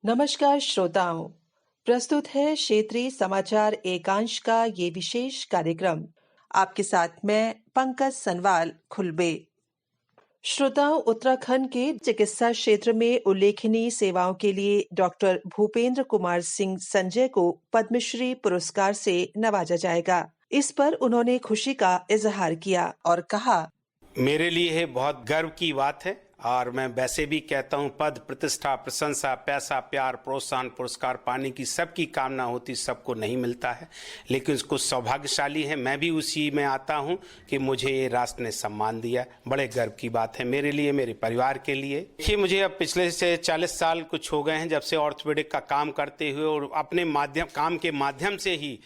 नमस्कार श्रोताओं। प्रस्तुत है क्षेत्रीय समाचार एकांश का ये विशेष कार्यक्रम। आपके साथ मैं पंकज सनवाल खुलबे। श्रोताओं, उत्तराखंड के चिकित्सा क्षेत्र में उल्लेखनीय सेवाओं के लिए डॉक्टर भूपेंद्र कुमार सिंह संजय को पद्मश्री पुरस्कार से नवाजा जाएगा। इस पर उन्होंने खुशी का इजहार किया और कहा, मेरे लिए ये बहुत गर्व की बात है और मैं वैसे भी कहता हूँ, पद, प्रतिष्ठा, प्रशंसा, पैसा, प्यार, प्रोत्साहन, पुरस्कार पाने की सबकी कामना होती, सबको नहीं मिलता है, लेकिन उसको सौभाग्यशाली है। मैं भी उसी में आता हूँ कि मुझे ये राष्ट्र ने सम्मान दिया। बड़े गर्व की बात है मेरे लिए, मेरे परिवार के लिए। देखिए, मुझे अब पिछले से 40 साल कुछ हो गए हैं जब से ऑर्थोपेडिक का काम करते हुए, और अपने काम के माध्यम से ही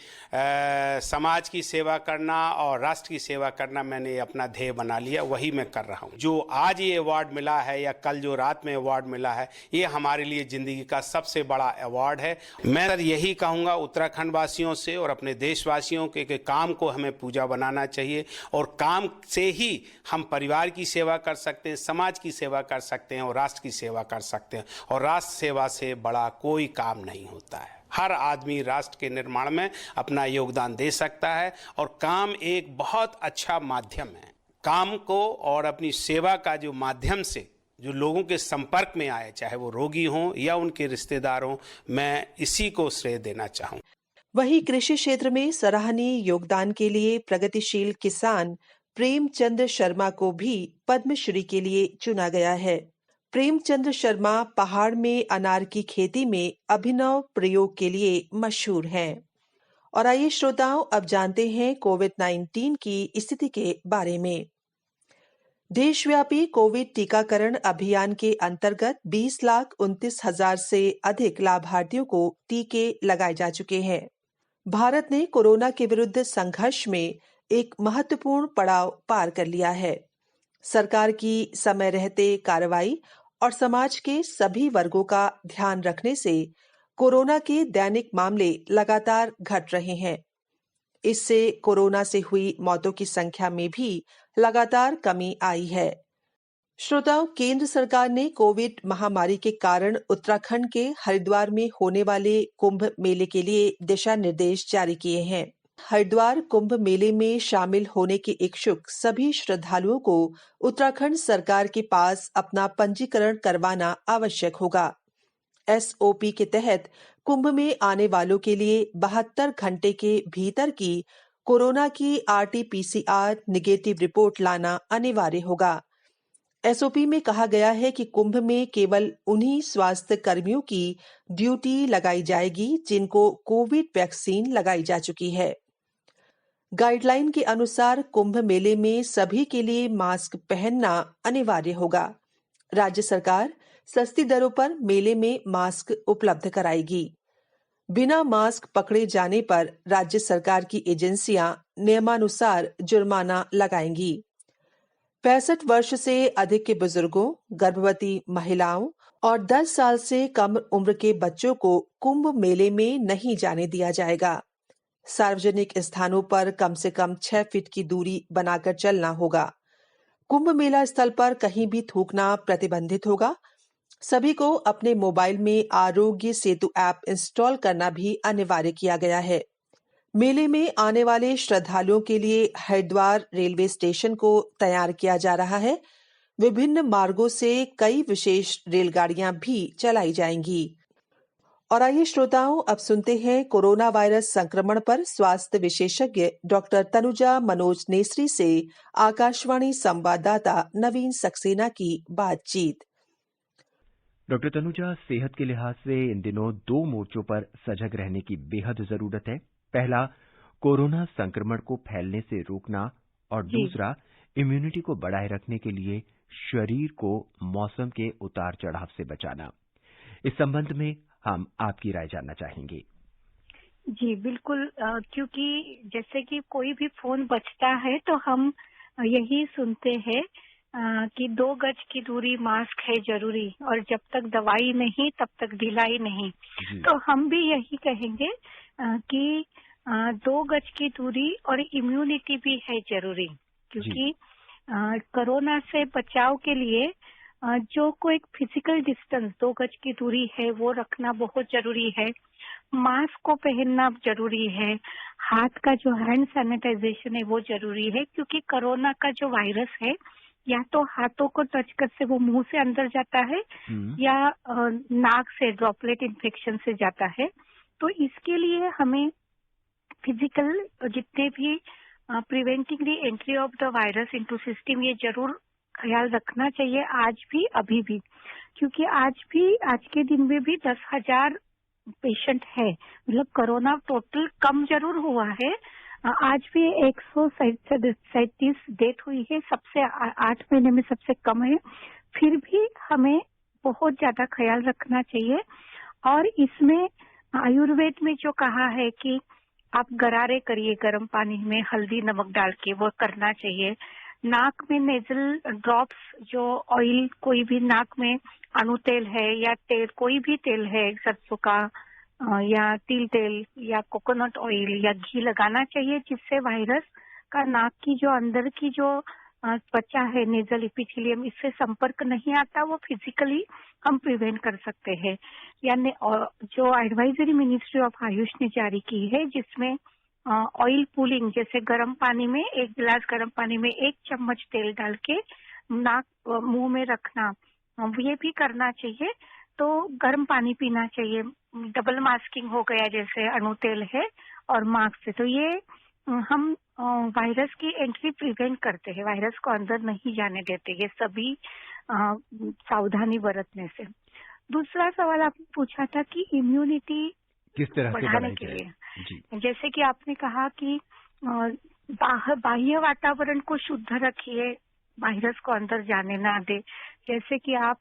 समाज की सेवा करना और राष्ट्र की सेवा करना मैंने अपना ध्येय बना लिया। वही मैं कर रहा हूँ। जो आज ये अवार्ड मिला है या कल जो रात में अवार्ड मिला है, ये हमारे लिए जिंदगी का सबसे बड़ा अवार्ड है। मैं सर यही कहूँगा उत्तराखंड वासियों से और अपने देशवासियों के कि काम को हमें पूजा बनाना चाहिए, और काम से ही हम परिवार की सेवा कर सकते हैं, समाज की सेवा कर सकते हैं और राष्ट्र की सेवा कर सकते हैं। और राष्ट्र सेवा से बड़ा कोई काम नहीं होता है। हर आदमी राष्ट्र के निर्माण में अपना योगदान दे सकता है, और काम एक बहुत अच्छा माध्यम है। काम को और अपनी सेवा का जो माध्यम से जो लोगों के संपर्क में आए, चाहे वो रोगी हों या उनके रिश्तेदार हों, मैं इसी को श्रेय देना चाहूँ। वहीं कृषि क्षेत्र में सराहनीय योगदान के लिए प्रगतिशील किसान प्रेमचंद्र शर्मा को भी पद्मश्री के लिए चुना गया है। प्रेमचंद्र शर्मा पहाड़ में अनार की खेती में अभिनव प्रयोग के लिए मशहूर हैं। और आइए श्रोताओं, अब जानते हैं कोविड-19 की स्थिति के बारे में। देशव्यापी कोविड टीकाकरण अभियान के अंतर्गत 20,29,000 से अधिक लाभार्थियों को टीके लगाए जा चुके हैं। भारत ने कोरोना के विरुद्ध संघर्ष में एक महत्वपूर्ण पड़ाव पार कर लिया है। सरकार की समय रहते कार्रवाई और समाज के सभी वर्गों का ध्यान रखने से कोरोना के दैनिक मामले लगातार घट रहे हैं। इससे कोरोना से हुई मौतों की संख्या में भी लगातार कमी आई है। श्रोताओं, केंद्र सरकार ने कोविड महामारी के कारण उत्तराखंड के हरिद्वार में होने वाले कुंभ मेले के लिए दिशा निर्देश जारी किए हैं। हरिद्वार कुंभ मेले में शामिल होने के इच्छुक सभी श्रद्धालुओं को उत्तराखंड सरकार के पास अपना पंजीकरण करवाना आवश्यक होगा। एसओपी के तहत कुंभ में आने वालों के लिए 72 घंटे के भीतर की कोरोना की आरटी-पीसीआर नेगेटिव रिपोर्ट लाना अनिवार्य होगा। एसओपी में कहा गया है कि कुंभ में केवल उन्हीं स्वास्थ्य कर्मियों की ड्यूटी लगाई जाएगी जिनको कोविड वैक्सीन लगाई जा चुकी है। गाइडलाइन के अनुसार कुंभ मेले में सभी के लिए मास्क पहनना अनिवार्य होगा। राज्य सरकार सस्ती दरों पर मेले में मास्क उपलब्ध कराएगी। बिना मास्क पकड़े जाने पर राज्य सरकार की एजेंसियां नियमानुसार जुर्माना लगाएंगी। 65 वर्ष से अधिक के बुजुर्गों, गर्भवती महिलाओं और 10 साल से कम उम्र के बच्चों को कुंभ मेले में नहीं जाने दिया जाएगा। सार्वजनिक स्थानों पर कम से कम 6 फीट की दूरी बनाकर चलना होगा। कुंभ मेला स्थल पर कहीं भी थूकना प्रतिबंधित होगा। सभी को अपने मोबाइल में आरोग्य सेतु ऐप इंस्टॉल करना भी अनिवार्य किया गया है। मेले में आने वाले श्रद्धालुओं के लिए हरिद्वार रेलवे स्टेशन को तैयार किया जा रहा है। विभिन्न मार्गों से कई विशेष रेलगाड़ियां भी चलाई जाएंगी। और आइए श्रोताओं, अब सुनते हैं कोरोना वायरस संक्रमण पर स्वास्थ्य विशेषज्ञ डॉक्टर तनुजा मनोज नेसरी से आकाशवाणी संवाददाता नवीन सक्सेना की बातचीत। डॉक्टर तनुजा, सेहत के लिहाज से इन दिनों 2 मोर्चों पर सजग रहने की बेहद जरूरत है। पहला, कोरोना संक्रमण को फैलने से रोकना, और दूसरा, इम्यूनिटी को बढ़ाए रखने के लिए शरीर को मौसम के उतार चढ़ाव से बचाना। इस संबंध में हम आपकी राय जानना चाहेंगे। जी बिल्कुल, क्योंकि जैसे कि कोई भी फोन बजता है तो हम यही सुनते हैं कि 2 गज की दूरी, मास्क है जरूरी, और जब तक दवाई नहीं तब तक ढिलाई नहीं। तो हम भी यही कहेंगे कि 2 गज की दूरी और इम्यूनिटी भी है जरूरी, क्योंकि कोरोना से बचाव के लिए जो कोई फिजिकल डिस्टेंस 2 गज की दूरी है वो रखना बहुत जरूरी है। मास्क को पहनना जरूरी है। हाथ का जो हैंड सैनिटाइजेशन है वो जरूरी है, क्योंकि कोरोना का जो वायरस है या तो हाथों को टच कर से वो मुंह से अंदर जाता है या नाक से ड्रॉपलेट इन्फेक्शन से जाता है। तो इसके लिए हमें फिजिकल जितने भी preventing the entry of the virus into system ये जरूर ख्याल रखना चाहिए, आज भी अभी भी, क्योंकि आज के दिन में भी 10,000 पेशेंट है। मतलब कोरोना टोटल कम जरूर हुआ है, आज भी 137 डेथ हुई है, सबसे 8 महीने में सबसे कम है। फिर भी हमें बहुत ज्यादा ख्याल रखना चाहिए। और इसमें आयुर्वेद में जो कहा है कि आप गरारे करिए गर्म पानी में हल्दी नमक डाल के, वो करना चाहिए। नाक में नेजल ड्रॉप्स जो ऑयल, कोई भी नाक में अणु तेल है या तेल, कोई भी तेल है, सरसों का या तिल तेल या कोकोनट ऑयल या घी लगाना चाहिए, जिससे वायरस का नाक की जो अंदर की जो त्वचा है नेजल एपिथेलियम, इससे संपर्क नहीं आता, वो फिजिकली हम प्रिवेंट कर सकते हैं। यानी जो एडवाइजरी मिनिस्ट्री ऑफ आयुष ने जारी की है, जिसमें ऑयल पूलिंग, जैसे गर्म पानी में 1 गिलास गर्म पानी में 1 चम्मच तेल डाल के नाक मुंह में रखना, ये भी करना चाहिए। तो गर्म पानी पीना चाहिए। डबल मास्किंग हो गया, जैसे अणु तेल है और मास्क से, तो ये हम वायरस की एंट्री प्रिवेंट करते हैं, वायरस को अंदर नहीं जाने देते, ये सभी सावधानी बरतने से। दूसरा सवाल आपने पूछा था कि इम्यूनिटी किस तरह से बढ़ाने के लिए, जैसे कि आपने कहा कि बाह्य वातावरण को शुद्ध रखिए, वायरस को अंदर जाने ना दे। जैसे कि आप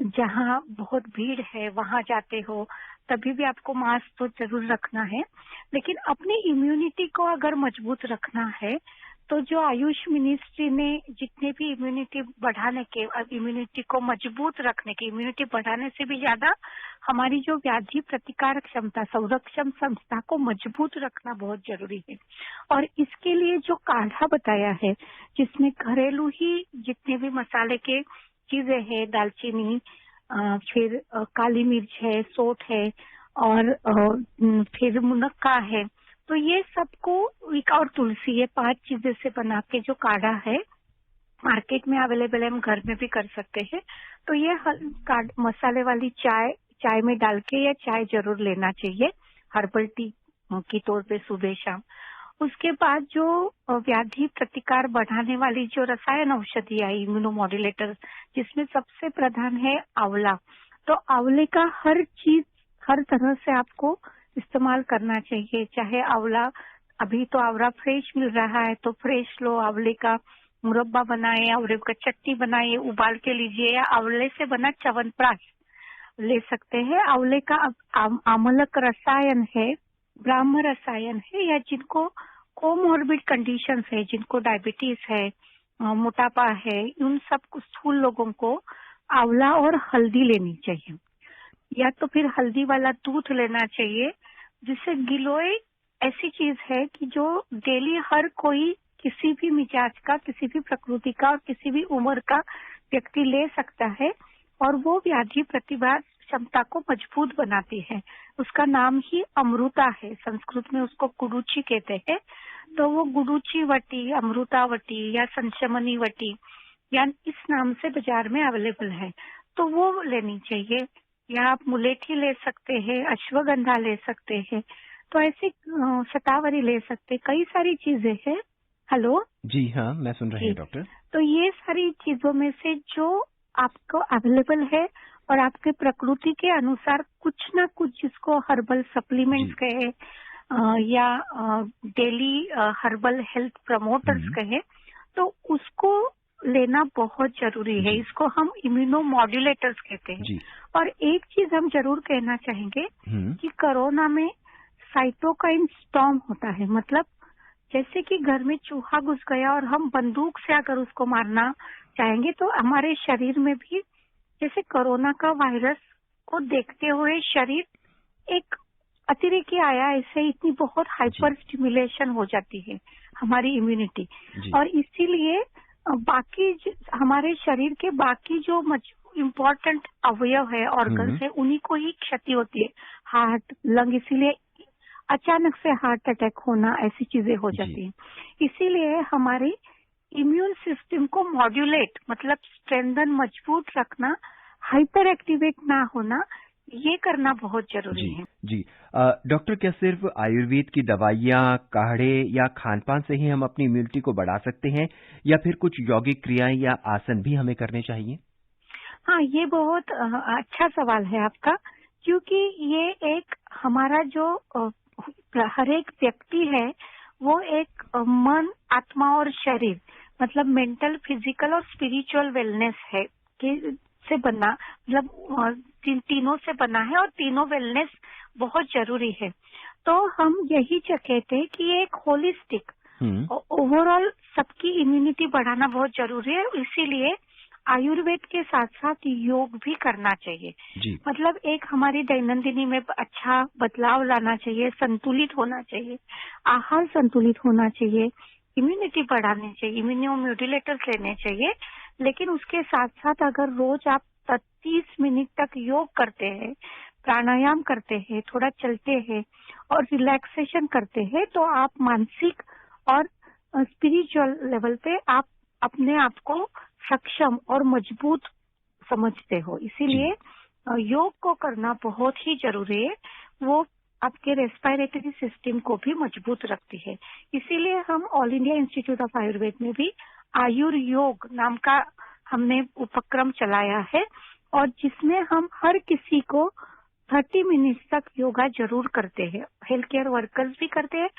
जहाँ बहुत भीड़ है वहां जाते हो, तभी भी आपको मास्क तो जरूर रखना है। लेकिन अपनी इम्यूनिटी को अगर मजबूत रखना है, तो जो आयुष मिनिस्ट्री ने जितने भी इम्यूनिटी बढ़ाने के, इम्यूनिटी को मजबूत रखने के, इम्यूनिटी बढ़ाने से भी ज्यादा हमारी जो व्याधि प्रतिकारक क्षमता, संरक्षण क्षमता को मजबूत रखना बहुत जरूरी है। और इसके लिए जो काढ़ा बताया है, जिसमें घरेलू ही जितने भी मसाले के चीजें हैं, दालचीनी, फिर काली मिर्च है, सौंठ है और फिर मुनक्का है, तो ये सबको, और तुलसी, ये 5 चीजें से बना के जो काढ़ा है मार्केट में अवेलेबल है, हम घर में भी कर सकते हैं। तो ये मसाले वाली चाय में डाल के या चाय जरूर लेना चाहिए, हर्बल टी के तौर पे सुबह शाम। उसके बाद जो व्याधि प्रतिकार बढ़ाने वाली जो रसायन औषधि आई, इम्यूनोमॉड्यूलेटर, जिसमें सबसे प्रधान है आंवला। तो आंवले का हर तरह से आपको इस्तेमाल करना चाहिए। चाहे आंवला, अभी तो आंवला फ्रेश मिल रहा है तो फ्रेश लो, आंवले का मुरब्बा बनाए, आंवले का चटनी बनाइए, उबाल के लीजिए, या आंवले से बना च्यवनप्राश ले सकते हैं। आंवले का आमलक रसायन है, ब्राह्म रसायन है, या जिनको कोमॉर्बिड कंडीशंस है, जिनको डायबिटीज है, मोटापा है, उन सब स्थूल लोगों को आंवला और हल्दी लेनी चाहिए, या तो फिर हल्दी वाला दूध लेना चाहिए। जिससे गिलोय ऐसी चीज है कि जो डेली हर कोई, किसी भी मिजाज का, किसी भी प्रकृति का और किसी भी उम्र का व्यक्ति ले सकता है, और वो व्याधि प्रतिरोधक क्षमता को मजबूत बनाती है। उसका नाम ही अमृता है, संस्कृत में उसको गुडुचि कहते हैं। तो वो गुडुचि वटी, अमृतावटी या संशमनी वटी, या इस नाम से बाजार में अवेलेबल है, तो वो लेनी चाहिए। या आप मुलेठी ले सकते हैं, अश्वगंधा ले सकते हैं, तो ऐसे शतावरी ले सकते, कई सारी चीजें हैं। हेलो, जी हाँ, मैं सुन रही हूँ डॉक्टर। तो ये सारी चीजों में से जो आपको अवेलेबल है और आपके प्रकृति के अनुसार कुछ ना कुछ, जिसको हर्बल सप्लीमेंट्स कहे या डेली हर्बल हेल्थ प्रमोटर्स कहे, तो उसको लेना बहुत जरूरी है। इसको हम इम्यूनोमॉड्यूलेटर्स कहते हैं। और एक चीज हम जरूर कहना चाहेंगे कि कोरोना में साइटोकाइन स्टॉर्म होता है। मतलब जैसे कि घर में चूहा घुस गया और हम बंदूक से अगर उसको मारना चाहेंगे, तो हमारे शरीर में भी जैसे कोरोना का वायरस को देखते हुए शरीर एक अतिरेकी आया, ऐसे इतनी बहुत हाइपर स्टिमुलेशन हो जाती है हमारी इम्यूनिटी। और इसीलिए बाकी हमारे शरीर के बाकी जो इम्पोर्टेंट अवयव है, ऑर्गन्स है, उन्हीं को ही क्षति होती है, हार्ट, लंग। इसीलिए अचानक से हार्ट अटैक होना, ऐसी चीजें हो जाती हैं। इसीलिए हमारे इम्यून सिस्टम को मॉड्यूलेट, मतलब स्ट्रेंथन, मजबूत रखना, हाइपर एक्टिवेट ना होना, ये करना बहुत जरूरी है। जी डॉक्टर, क्या सिर्फ आयुर्वेद की दवाइयाँ, काढ़े या खान-पान से ही हम अपनी इम्यूनिटी को बढ़ा सकते हैं, या फिर कुछ यौगिक क्रियाएं या आसन भी हमें करने चाहिए? हाँ, ये बहुत अच्छा सवाल है आपका, क्योंकि ये एक हमारा जो हर एक व्यक्ति है, वो एक मन, आत्मा और शरीर, मतलब मेंटल, फिजिकल और स्पिरिचुअल वेलनेस है कि से बना, मतलब तीनों से बना है, और तीनों वेलनेस बहुत जरूरी है। तो हम यही कहते हैं कि ये एक होलिस्टिक, ओवरऑल सबकी इम्यूनिटी बढ़ाना बहुत जरूरी है। इसीलिए आयुर्वेद के साथ साथ योग भी करना चाहिए। मतलब एक हमारी दैनंदिनी में अच्छा बदलाव लाना चाहिए, संतुलित होना चाहिए, आहार संतुलित होना चाहिए, इम्यूनिटी बढ़ानी चाहिए, इम्यूनोमोड्यूलेटर्स लेने चाहिए। लेकिन उसके साथ साथ अगर रोज आप 30 मिनट तक योग करते हैं, प्राणायाम करते हैं, थोड़ा चलते हैं और रिलैक्सेशन करते हैं, तो आप मानसिक और स्पिरिचुअल लेवल पे आप अपने आप को सक्षम और मजबूत समझते हो। इसीलिए योग को करना बहुत ही जरूरी है। वो आपके रेस्पिरेटरी सिस्टम को भी मजबूत रखती है। इसीलिए हम all India institute of Ayurveda में भी आयुर योग नाम का हमने उपक्रम चलाया है, और जिसमें हम हर किसी को 30 मिनट तक योगा जरूर करते हैं। हेल्थ केयर वर्कर्स भी करते हैं,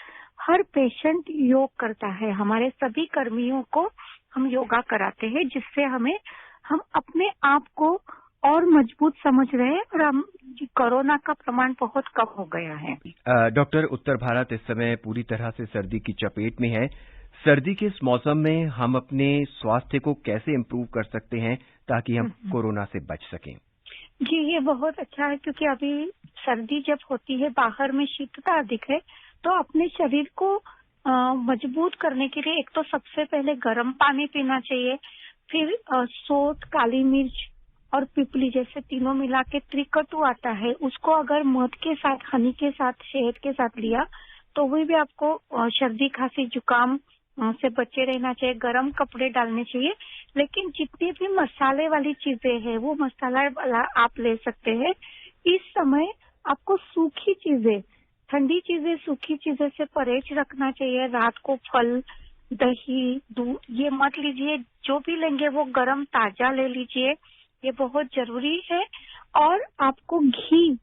हर पेशेंट योग करता है। हमारे सभी कर्मियों को हम योगा कराते हैं, जिससे हम अपने आप को और मजबूत समझ रहे हैं, और हम कोरोना का प्रमाण बहुत कम हो गया है। डॉक्टर, उत्तर भारत इस समय पूरी तरह से सर्दी की चपेट में है। सर्दी के इस मौसम में हम अपने स्वास्थ्य को कैसे इम्प्रूव कर सकते हैं ताकि हम कोरोना से बच सकें? जी, ये बहुत अच्छा है, क्योंकि अभी सर्दी जब होती है, बाहर में शीतता अधिक है, तो अपने शरीर को मजबूत करने के लिए एक तो सबसे पहले गर्म पानी पीना चाहिए, फिर सोंठ, काली मिर्च और पिपली जैसे तीनों मिला के त्रिकटु आता है, उसको अगर मध के साथ, हनी के साथ, शहद के साथ लिया तो वही भी आपको सर्दी, खांसी, जुकाम से बचे रहना चाहिए। गर्म कपड़े डालने चाहिए। लेकिन जितनी भी मसाले वाली चीजें हैं, वो मसाला आप ले सकते हैं। इस समय आपको सूखी चीजें, ठंडी चीजें, सूखी चीजें से परहेज रखना चाहिए। रात को फल, दही, दूध ये मत लीजिए। जो भी लेंगे वो गर्म ताजा ले लीजिए, ये बहुत जरूरी है। और आपको घी,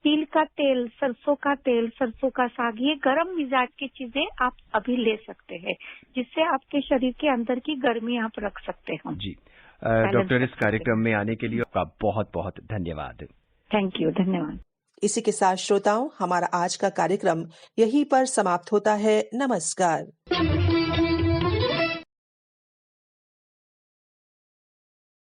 तिल का तेल, सरसों का तेल, सरसों का साग, ये गर्म मिजाज की चीजें आप अभी ले सकते हैं, जिससे आपके शरीर के अंदर की गर्मी आप रख सकते हो। जी डॉक्टर, इस कार्यक्रम में आने के लिए आपका बहुत बहुत धन्यवाद। थैंक यू, धन्यवाद। इसी के साथ श्रोताओं, हमारा आज का कार्यक्रम यहीं पर समाप्त होता है। नमस्कार।